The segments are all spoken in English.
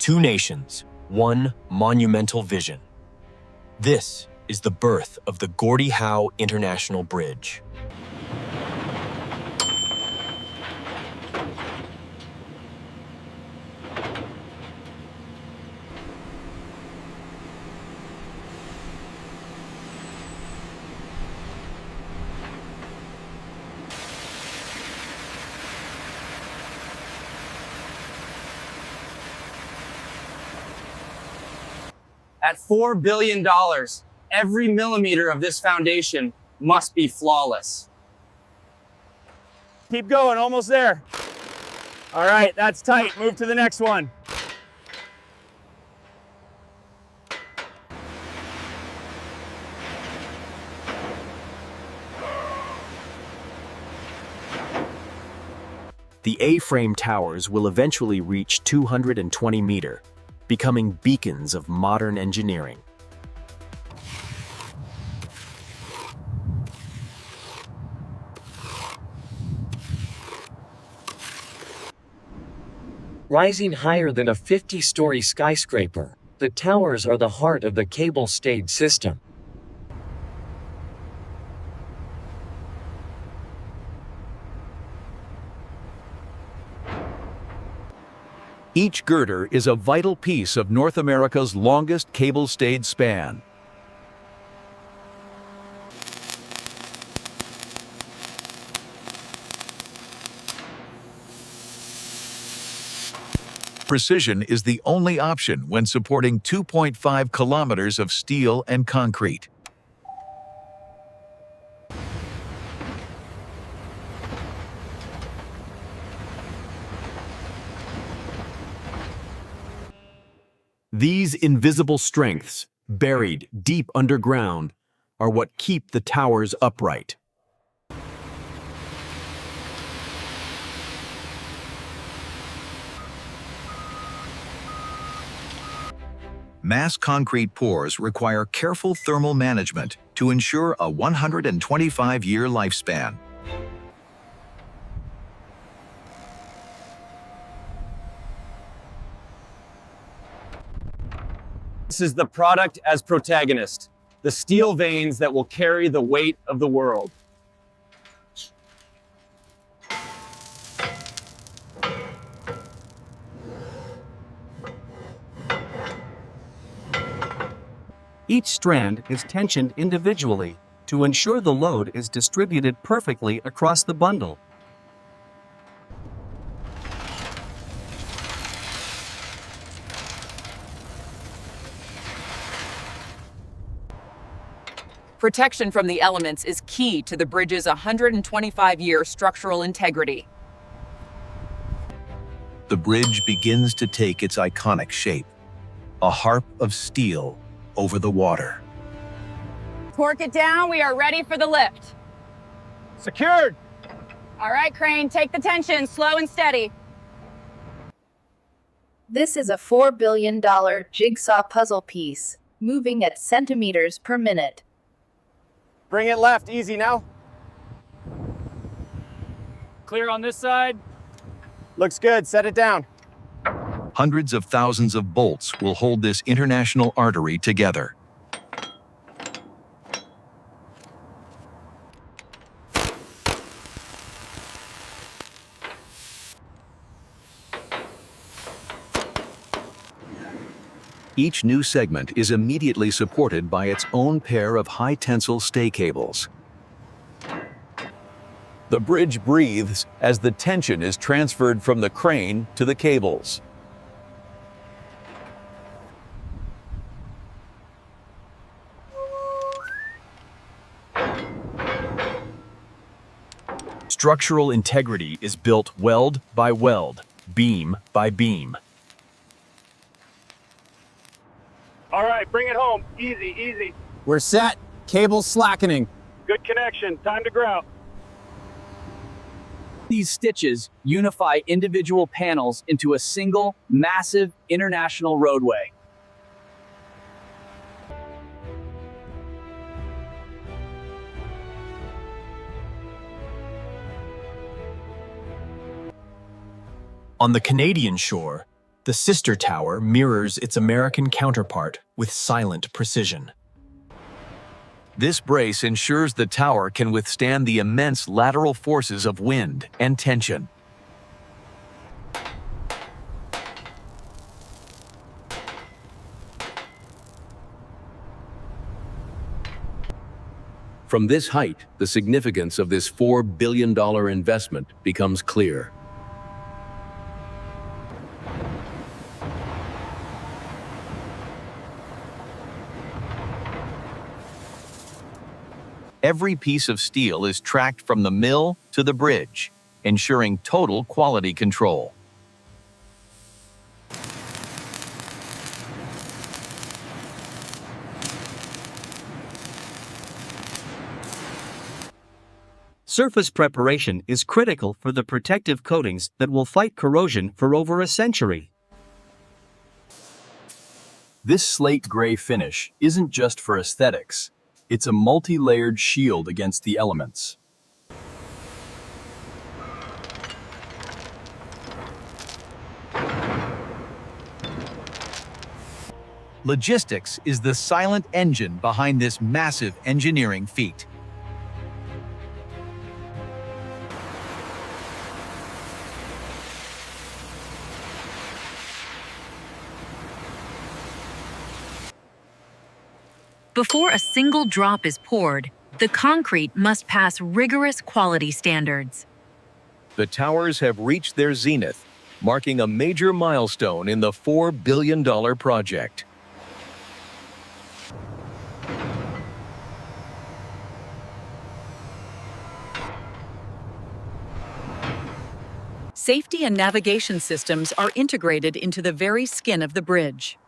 Two nations, one monumental vision. This is the birth of the Gordie Howe International Bridge. At $4 billion, every millimeter of this foundation must be flawless. Keep going, almost there. All right, that's tight. Move to the next one. The A-frame towers will eventually reach 220 meters, becoming beacons of modern engineering. Rising higher than a 50-story skyscraper, the towers are the heart of the cable-stayed system. Each girder is a vital piece of North America's longest cable-stayed span. Precision is the only option when supporting 2.5 kilometers of steel and concrete. These invisible strengths, buried deep underground, are what keep the towers upright. Mass concrete pours require careful thermal management to ensure a 125-year lifespan. This is the product as Protagonist, the steel veins that will carry the weight of the world. Each strand is tensioned individually to ensure the load is distributed perfectly across the bundle. Protection from the elements is key to the bridge's 125-year structural integrity. The bridge begins to take its iconic shape, a harp of steel over the water. Torque it down, we are ready for the lift. Secured. All right, crane, take the tension, slow and steady. This is a $4 billion jigsaw puzzle piece, moving at centimeters per minute. Bring it left, easy now. Clear on this side. Looks good, set it down. Hundreds of thousands of bolts will hold this international artery together. Each new segment is immediately supported by its own pair of high-tensile stay cables. The bridge breathes as the tension is transferred from the crane to the cables. Structural integrity is built weld by weld, beam by beam. All right, bring it home. Easy, easy. We're set, cable slackening. Good connection, time to grout. These stitches unify individual panels into a single, massive international roadway. On the Canadian shore, The sister tower mirrors its American counterpart with silent precision. This brace ensures the tower can withstand the immense lateral forces of wind and tension. From this height, the significance of this $4 billion investment becomes clear. Every piece of steel is tracked from the mill to the bridge, ensuring total quality control. Surface preparation is critical for the protective coatings that will fight corrosion for over a century. This slate gray finish isn't just for aesthetics. It's a multi-layered shield against the elements. Logistics is the silent engine behind this massive engineering feat. Before a single drop is poured, the concrete must pass rigorous quality standards. The towers have reached their zenith, marking a major milestone in the $4 billion project. Safety and navigation systems are integrated into the very skin of the bridge.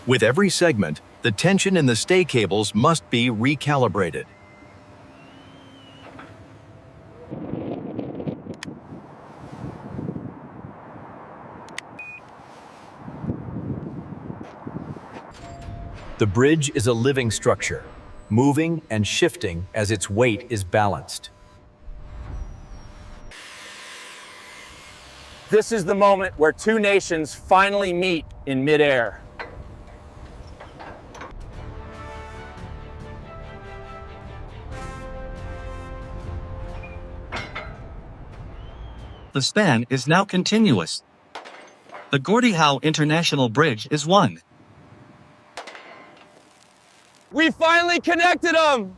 With every segment, the tension in the stay cables must be recalibrated. The bridge is a living structure, moving and shifting as its weight is balanced. This is the moment where two nations finally meet in midair. The span is now continuous. The Gordie Howe International Bridge is one. We finally connected them!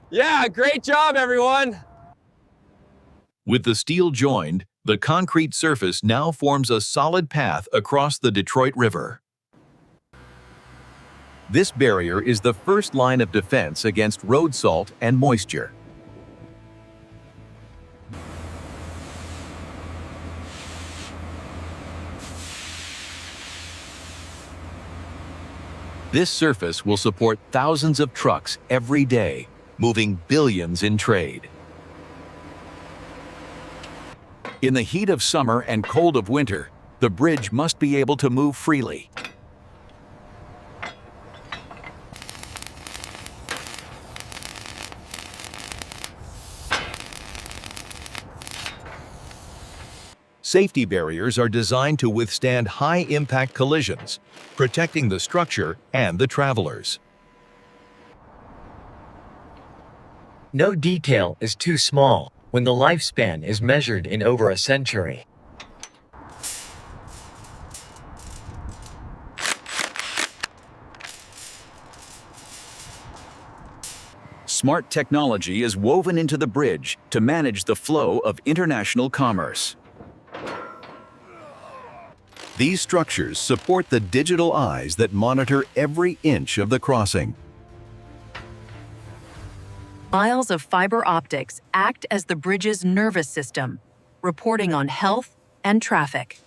Yeah, great job, everyone! With the steel joined, the concrete surface now forms a solid path across the Detroit River. This barrier is the first line of defense against road salt and moisture. This surface will support thousands of trucks every day, moving billions in trade. In the heat of summer and cold of winter, the bridge must be able to move freely. Safety barriers are designed to withstand high-impact collisions, protecting the structure and the travelers. No detail is too small when the lifespan is measured in over a century. Smart technology is woven into the bridge to manage the flow of international commerce. These structures support the digital eyes that monitor every inch of the crossing. Miles of fiber optics act as the bridge's nervous system, reporting on health and traffic.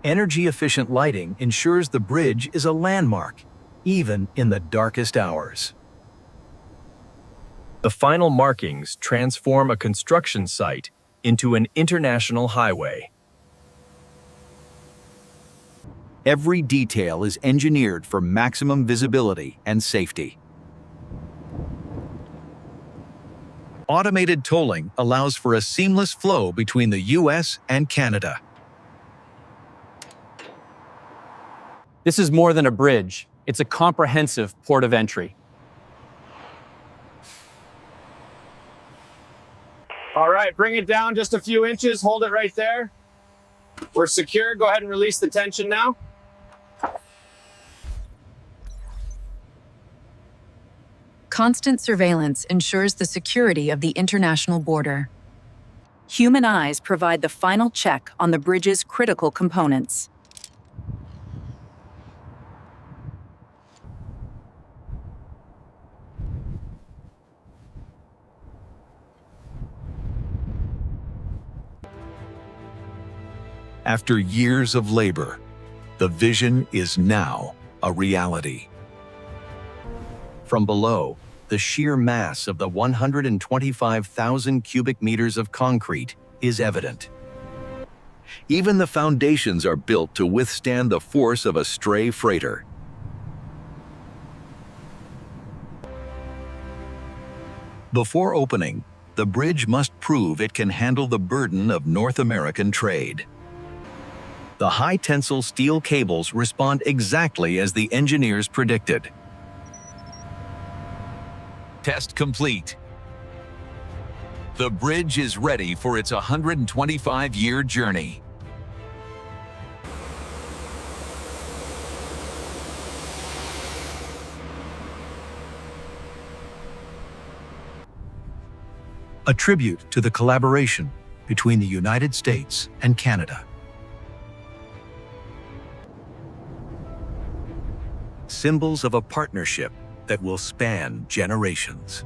Energy-efficient lighting ensures the bridge is a landmark, even in the darkest hours. The final markings transform a construction site into an international highway. Every detail is engineered for maximum visibility and safety. Automated tolling allows for a seamless flow between the US and Canada. This is more than a bridge. It's a comprehensive port of entry. All right, bring it down just a few inches. Hold it right there. We're secure. Go ahead and release the tension now. Constant surveillance ensures the security of the international border. Human eyes provide the final check on the bridge's critical components. After years of labor, the vision is now a reality. From below, the sheer mass of the 125,000 cubic meters of concrete is evident. Even the foundations are built to withstand the force of a stray freighter. Before opening, the bridge must prove it can handle the burden of North American trade. The high-tensile steel cables respond exactly as the engineers predicted. Test complete. The bridge is ready for its 125-year journey. A tribute to the collaboration between the United States and Canada. Symbols of a partnership that will span generations.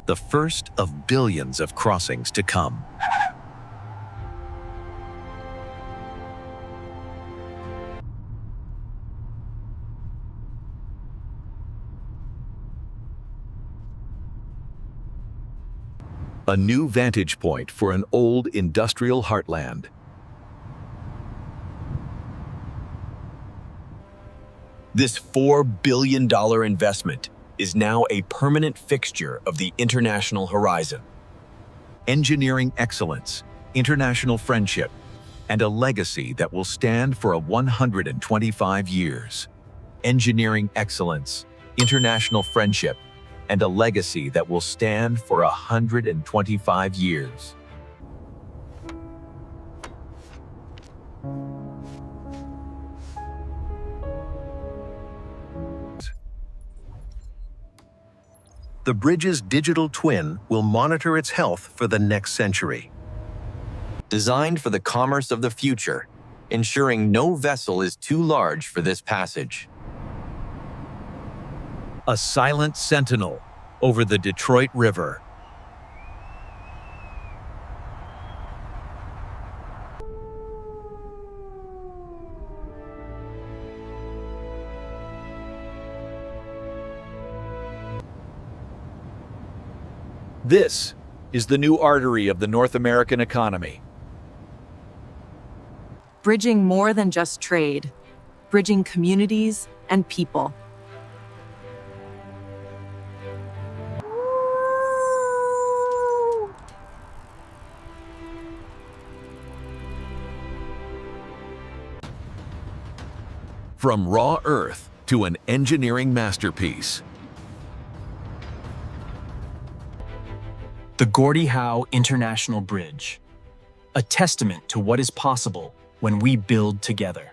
The first of billions of crossings to come. A new vantage point for an old industrial heartland. This $4 billion investment is now a permanent fixture of the international horizon. Engineering excellence, international friendship, and a legacy that will stand for 125 years. Engineering excellence, international friendship, and a legacy that will stand for 125 years. The bridge's digital twin will monitor its health for the next century. Designed for the commerce of the future, ensuring no vessel is too large for this passage. A silent sentinel over the Detroit River. This is the new artery of the North American economy. Bridging more than just trade, bridging communities and people. From raw earth to an engineering masterpiece. The Gordie Howe International Bridge, a testament to what is possible when we build together.